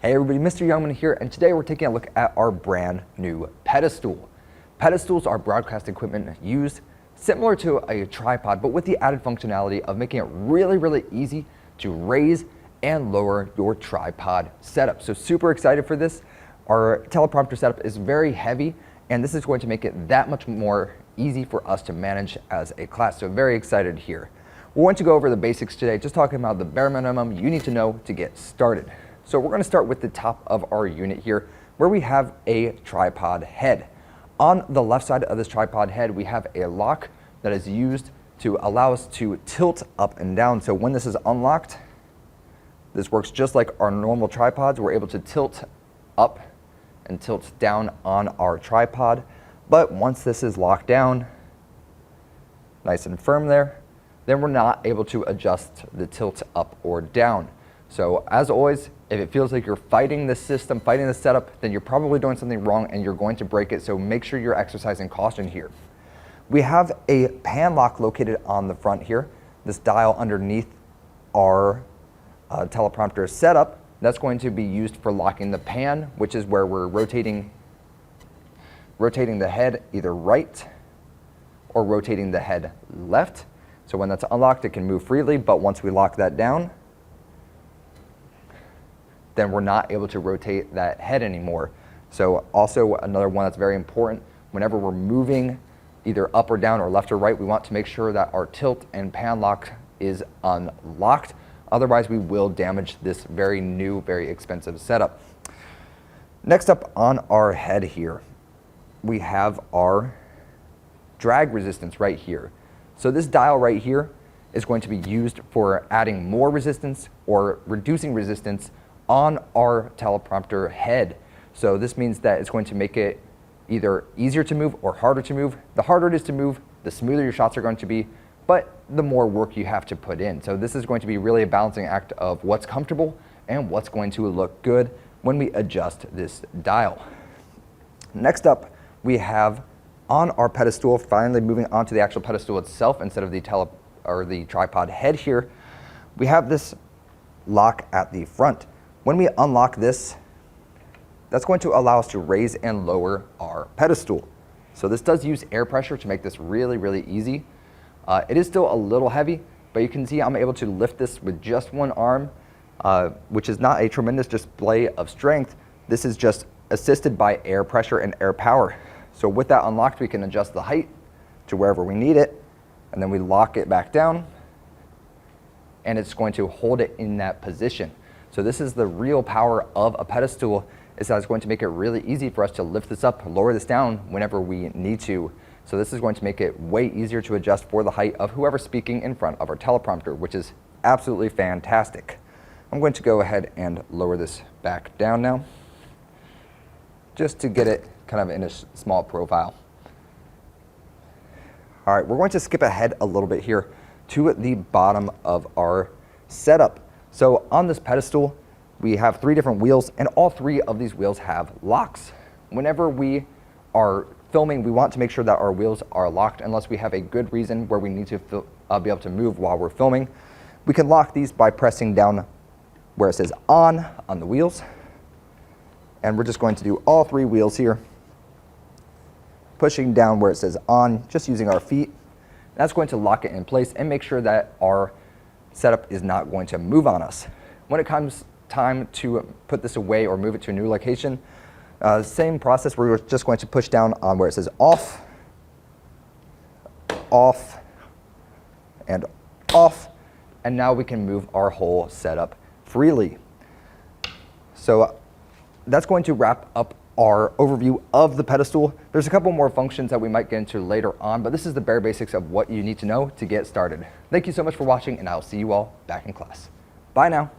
Hey everybody, Mr. Youngman here, and today we're taking a look at our brand new pedestal. Pedestals are broadcast equipment used similar to a tripod, but with the added functionality of making it really easy to raise and lower your tripod setup. So super excited for this. Our teleprompter setup is very heavy, and this is going to make it that much more easy for us to manage as a class. So very excited here. We're going to go over the basics today, just talking about the bare minimum you need to know to get started. So we're going to start with the top of our unit here, where we have a tripod head. On the left side of this tripod head, we have a lock that is used to allow us to tilt up and down. So when this is unlocked, this works just like our normal tripods. We're able to tilt up and tilt down on our tripod. But once this is locked down, nice and firm there, then we're not able to adjust the tilt up or down. So as always, if it feels like you're fighting the system, fighting the setup, then you're probably doing something wrong and you're going to break it. So make sure you're exercising caution here. We have a pan lock located on the front here. This dial underneath our teleprompter setup, that's going to be used for locking the pan, which is where we're rotating the head either right or rotating the head left. So when that's unlocked, it can move freely, but once we lock that down, then we're not able to rotate that head anymore. So also another one that's very important, whenever we're moving either up or down or left or right, we want to make sure that our tilt and pan lock is unlocked. Otherwise, we will damage this very new, very expensive setup. Next up on our head here, we have our drag resistance right here. So this dial right here is going to be used for adding more resistance or reducing resistance on our teleprompter head. So this means that it's going to make it either easier to move or harder to move. The harder it is to move, the smoother your shots are going to be, but the more work you have to put in. So this is going to be really a balancing act of what's comfortable and what's going to look good when we adjust this dial. Next up, we have on our pedestal, finally moving on to the actual pedestal itself instead of the tripod head here, we have this lock at the front. When we unlock this, that's going to allow us to raise and lower our pedestal. So this does use air pressure to make this really easy. It is still a little heavy, but you can see I'm able to lift this with just one arm, which is not a tremendous display of strength. This is just assisted by air pressure and air power. So with that unlocked, we can adjust the height to wherever we need it, and then we lock it back down, and it's going to hold it in that position. So this is the real power of a pedestal, is that it's going to make it really easy for us to lift this up, lower this down whenever we need to. So this is going to make it way easier to adjust for the height of whoever's speaking in front of our teleprompter, which is absolutely fantastic. I'm going to go ahead and lower this back down now, just to get it kind of in a small profile. All right, we're going to skip ahead a little bit here to the bottom of our setup. So on this pedestal, we have 3 different wheels, and all 3 of these wheels have locks. Whenever we are filming, we want to make sure that our wheels are locked unless we have a good reason where we need to be able to move while we're filming. We can lock these by pressing down where it says on the wheels. And we're just going to do all 3 wheels here, pushing down where it says on, just using our feet. That's going to lock it in place and make sure that our setup is not going to move on us. When it comes time to put this away or move it to a new location, same process. We're just going to push down on where it says off, off, and off, and now we can move our whole setup freely. So that's going to wrap up our overview of the pedestal. There's a couple more functions that we might get into later on, but this is the bare basics of what you need to know to get started. Thank you so much for watching, and I'll see you all back in class. Bye now.